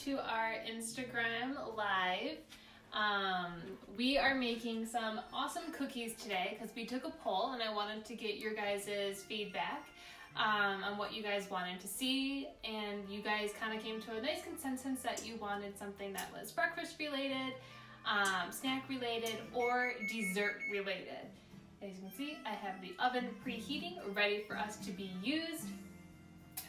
to our Instagram live. We are making some awesome cookies today because we took a poll and I wanted to get your guys' feedback on what you guys wanted to see, and you guys kind of came to a nice consensus that you wanted something that was breakfast related, snack related, or dessert related. As you can see, I have the oven preheating, ready for us to be used.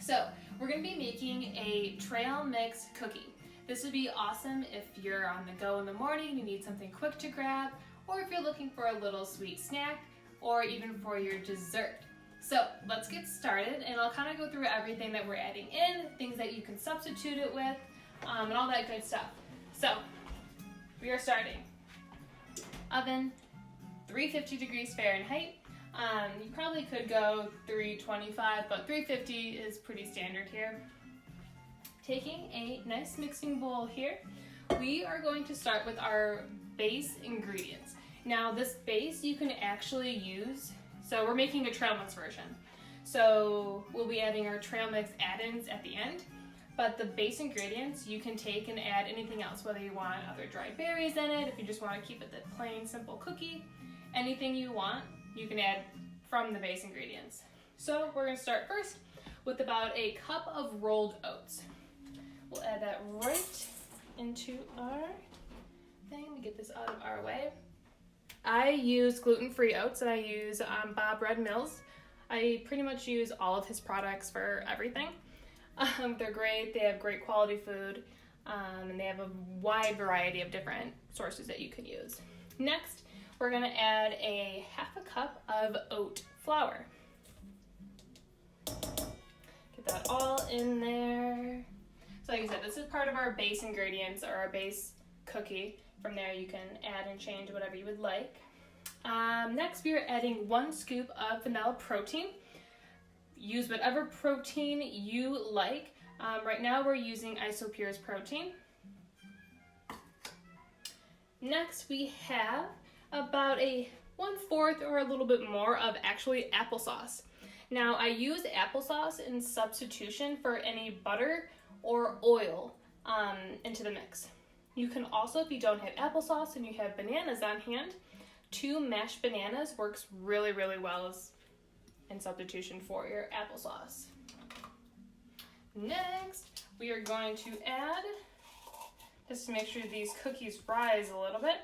So we're going to be making a trail mix cookie. This would be awesome if you're on the go in the morning, you need something quick to grab, or if you're looking for a little sweet snack, or even for your dessert. So let's get started, and I'll kind of go through everything that we're adding in, things that you can substitute it with, and all that good stuff. So we are starting. Oven, 350 degrees Fahrenheit. You probably could go 325, but 350 is pretty standard here. Taking a nice mixing bowl here, we are going to start with our base ingredients. Now this base you can actually use, so we're making a trail mix version. So we'll be adding our trail mix add-ins at the end, but the base ingredients you can take and add anything else, whether you want other dried berries in it, if you just want to keep it the plain simple cookie, anything you want, you can add from the base ingredients. So we're going to start first with about a cup of rolled oats. We'll add that right into our thing to get this out of our way. I use gluten-free oats, and I use Bob Red Mills. I pretty much use all of his products for everything. They're great, they have great quality food, and they have a wide variety of different sources that you can use. Next, we're going to add a half a cup of oat flour. Get that all in there. So like I said, this is part of our base ingredients, or our base cookie. From there you can add and change whatever you would like. Next, we are adding 1 scoop of vanilla protein. Use whatever protein you like. Right now we're using Isopure's protein. Next, we have about a 1/4 or a little bit more of actually applesauce. Now I use applesauce in substitution for any butter or oil into the mix. You can also, if you don't have applesauce and you have bananas on hand, 2 mashed bananas works really, really well as in substitution for your applesauce. Next, we are going to add, just to make sure these cookies rise a little bit,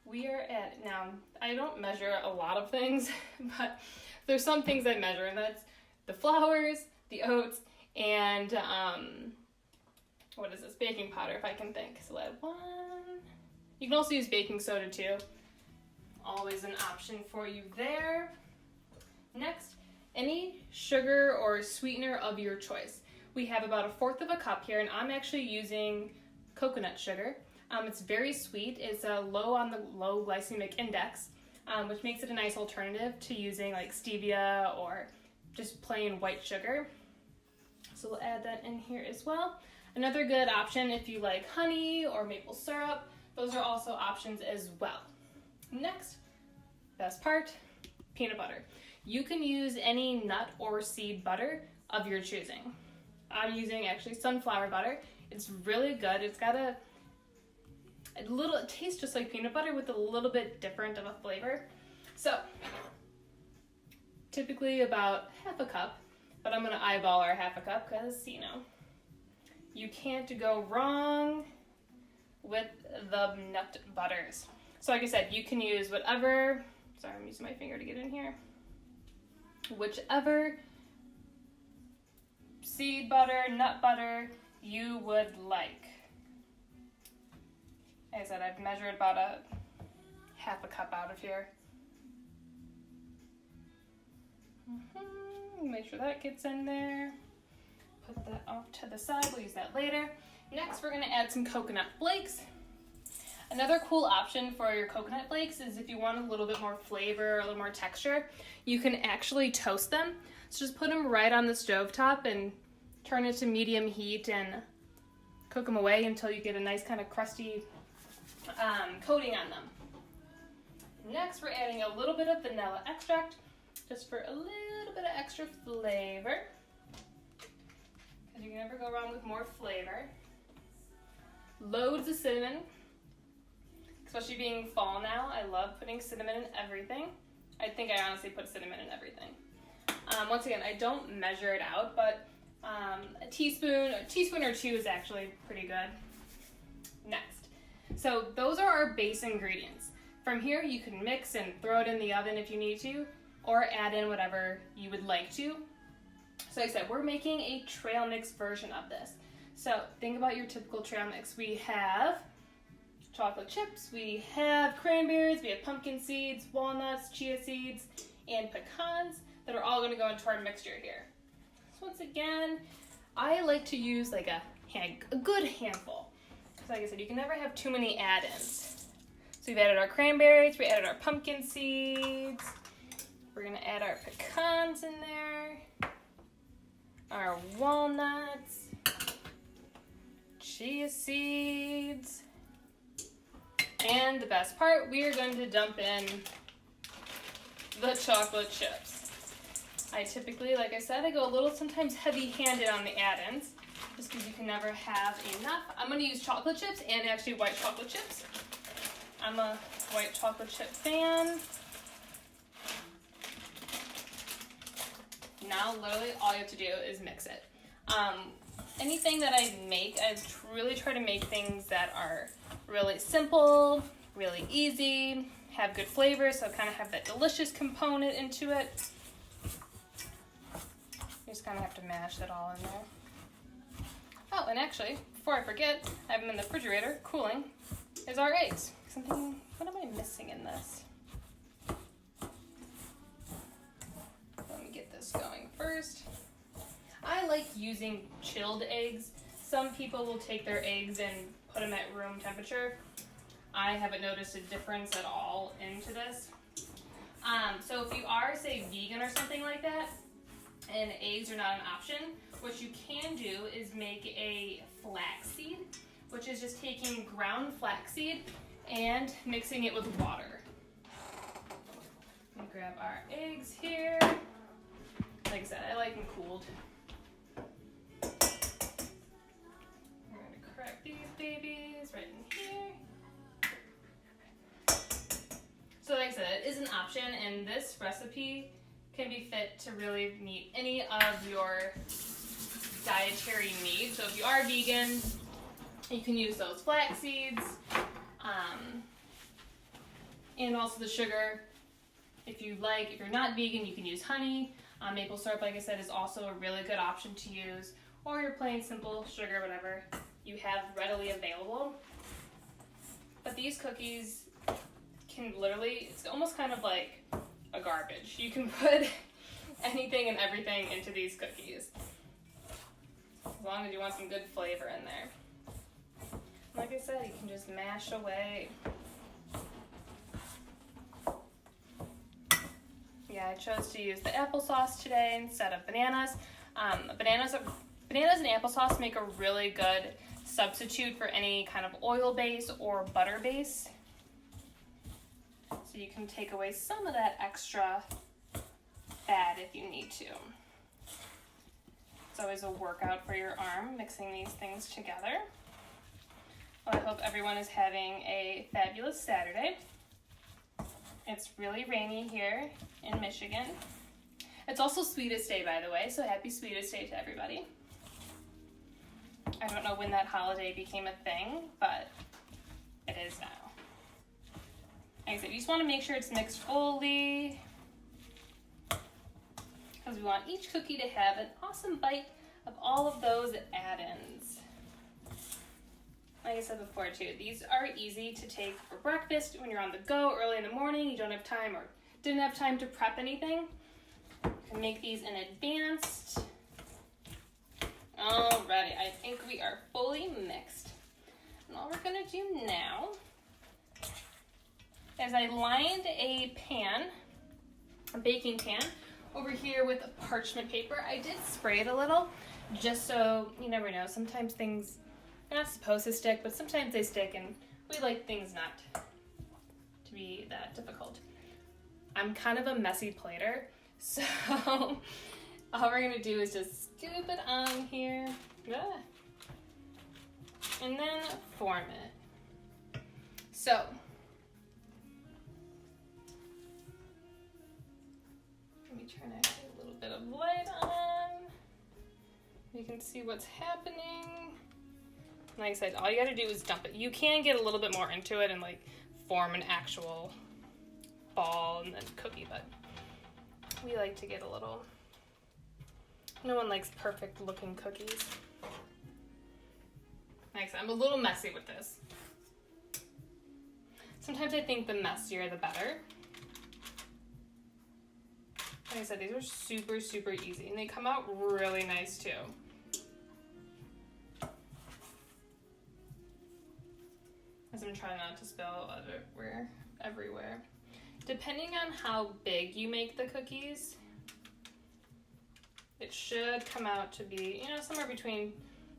we are at, now I don't measure a lot of things, but there's some things I measure, and that's the flours, the oats, and what is this, baking powder, if I can think. So add 1. You can also use baking soda too. Always an option for you there. Next, any sugar or sweetener of your choice. We have about 1/4 cup here, and I'm actually using coconut sugar. It's very sweet. It's low on the low glycemic index, which makes it a nice alternative to using like stevia or just plain white sugar. So we'll add that in here as well. Another good option if you like honey or maple syrup, those are also options as well. Next, best part, peanut butter. You can use any nut or seed butter of your choosing. I'm using actually sunflower butter. It's really good. It's got a little, it tastes just like peanut butter with a little bit different of a flavor. So, typically about half a cup, but I'm gonna eyeball our half a cup because, you know, you can't go wrong with the nut butters. So like I said, you can use whatever, sorry, I'm using my finger to get in here, whichever seed butter, nut butter you would like. Like I said, I've measured about a half a cup out of here. Make sure that gets in there. Put that off to the side, we'll use that later. Next, we're gonna add some coconut flakes. Another cool option for your coconut flakes is if you want a little bit more flavor, a little more texture, you can actually toast them. So just put them right on the stovetop and turn it to medium heat and cook them away until you get a nice kind of crusty coating on them. Next, we're adding a little bit of vanilla extract just for a little bit of extra flavor. You can never go wrong with more flavor. loads of cinnamon, especially being fall now. I love putting cinnamon in everything. I think I honestly put cinnamon in everything. Once again, I don't measure it out, but a teaspoon or two is actually pretty good. Next, so those are our base ingredients. From here, you can mix and throw it in the oven if you need to, or add in whatever you would like to. So like I said, we're making a trail mix version of this. So think about your typical trail mix. We have chocolate chips, we have cranberries, we have pumpkin seeds, walnuts, chia seeds, and pecans that are all going to go into our mixture here. So once again, I like to use like a good handful. So like I said, you can never have too many add-ins. So we've added our cranberries, we added our pumpkin seeds, we're going to add our pecans in there, our walnuts, chia seeds, and the best part, we are going to dump in the chocolate chips. I typically, like I said, I go a little sometimes heavy-handed on the add-ins, just because you can never have enough. I'm going to use chocolate chips and actually white chocolate chips. I'm a white chocolate chip fan. Now, literally, all you have to do is mix it. Anything that I make, I really try to make things that are really simple, really easy, have good flavor, so kind of have that delicious component into it. You just kind of have to mash it all in there. Oh, and actually, before I forget, I have them in the refrigerator, cooling, is our eggs. Something, what am I missing in this? Let me get this going first. I like using chilled eggs. Some people will take their eggs and put them at room temperature. I haven't noticed a difference at all into this. So if you are, say, vegan or something like that, and eggs are not an option, what you can do is make a flaxseed, which is just taking ground flaxseed and mixing it with water. Let me grab our eggs here. Like I said, I like them cooled. We're going to crack these babies right in here. So like I said, it is an option, and this recipe can be fit to really meet any of your dietary needs. So if you are vegan, you can use those flax seeds, and also the sugar. If you're not vegan, you can use honey. Maple syrup, like I said, is also a really good option to use, or your plain simple sugar, whatever you have readily available. But these cookies can literally, it's almost kind of like a garbage. You can put anything and everything into these cookies, as long as you want some good flavor in there. Like I said, you can just mash away. Yeah, I chose to use the applesauce today instead of bananas. Bananas and applesauce make a really good substitute for any kind of oil base or butter base. So you can take away some of that extra fat if you need to. It's always a workout for your arm, mixing these things together. Well, I hope everyone is having a fabulous Saturday. It's really rainy here in Michigan. It's also Sweetest Day, by the way, so happy Sweetest Day to everybody. I don't know when that holiday became a thing, but it is now. Like I said, you just want to make sure it's mixed fully, because we want each cookie to have an awesome bite of all of those add-ins. Like I said before too, these are easy to take for breakfast when you're on the go early in the morning, you don't have time or didn't have time to prep anything. You can make these in advance. Alrighty, I think we are fully mixed. And all we're gonna do now is I lined a pan, a baking pan, over here with parchment paper. I did spray it a little, just so you never know. Sometimes things are not supposed to stick, but sometimes they stick, and we like things not to be that difficult. I'm kind of a messy plater, so all we're gonna do is just scoop it on here. and then form it. So, let me turn actually a little bit of light on. You can see what's happening. Like I said, all you gotta do is dump it. You can get a little bit more into it and like form an actual ball and then cookie, but we like to get a little, no one likes perfect looking cookies. Like I said, I'm a little messy with this. Sometimes I think the messier the better. Like I said, these are super, super easy and they come out really nice too. As I'm trying not to spill everywhere. Depending on how big you make the cookies, it should come out to be, somewhere between,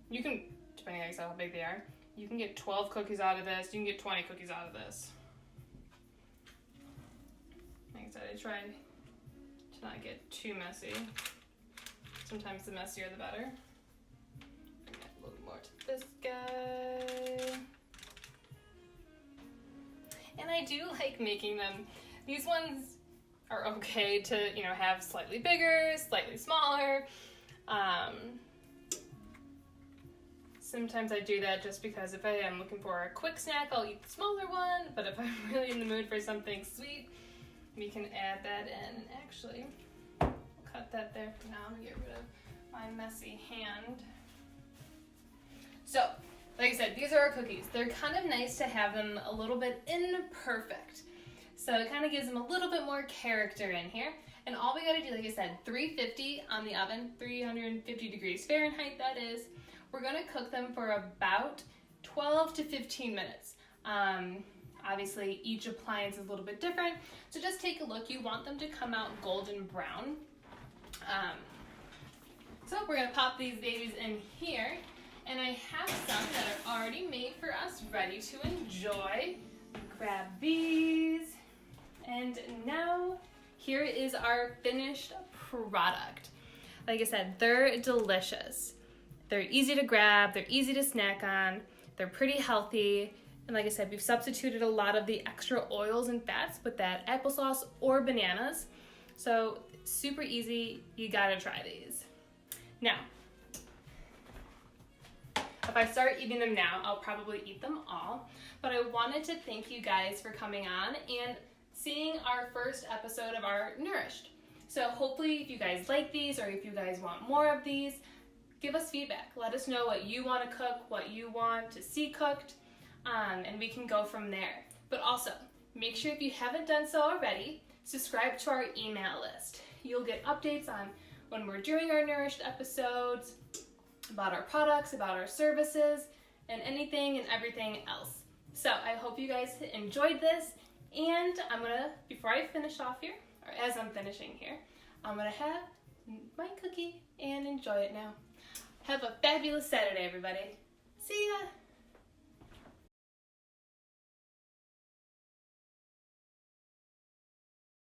you can, depending on how big they are, you can get 12 cookies out of this, you can get 20 cookies out of this. Like I said, I try to not get too messy. Sometimes the messier the better. Bring it a little more to this guy. And I do like making them. These ones are okay to, have slightly bigger, slightly smaller. Sometimes I do that just because if I am looking for a quick snack, I'll eat the smaller one. But if I'm really in the mood for something sweet, we can add that in. And actually, I'll cut that there for now and get rid of my messy hand. So, like I said, these are our cookies. They're kind of nice to have them a little bit imperfect. So it kind of gives them a little bit more character in here. And all we gotta do, like I said, 350 on the oven, 350 degrees Fahrenheit that is. We're gonna cook them for about 12 to 15 minutes. Obviously each appliance is a little bit different. So just take a look. You want them to come out golden brown. So we're gonna pop these babies in here. And I have some that are already made for us, ready to enjoy. Grab these. And now, here is our finished product. Like I said, they're delicious. They're easy to grab, they're easy to snack on, they're pretty healthy. And like I said, we've substituted a lot of the extra oils and fats with that applesauce or bananas. So, super easy, you gotta try these. Now, if I start eating them now, I'll probably eat them all. But I wanted to thank you guys for coming on and seeing our first episode of our Nourished. So hopefully if you guys like these or if you guys want more of these, give us feedback. Let us know what you want to cook, what you want to see cooked, and we can go from there. But also, make sure if you haven't done so already, subscribe to our email list. You'll get updates on when we're doing our Nourished episodes, about our products, about our services, and anything and everything else. So I hope you guys enjoyed this, and I'm gonna, before I finish off here, or as I'm finishing here, I'm gonna have my cookie and enjoy it now. Have a fabulous Saturday, everybody. See ya!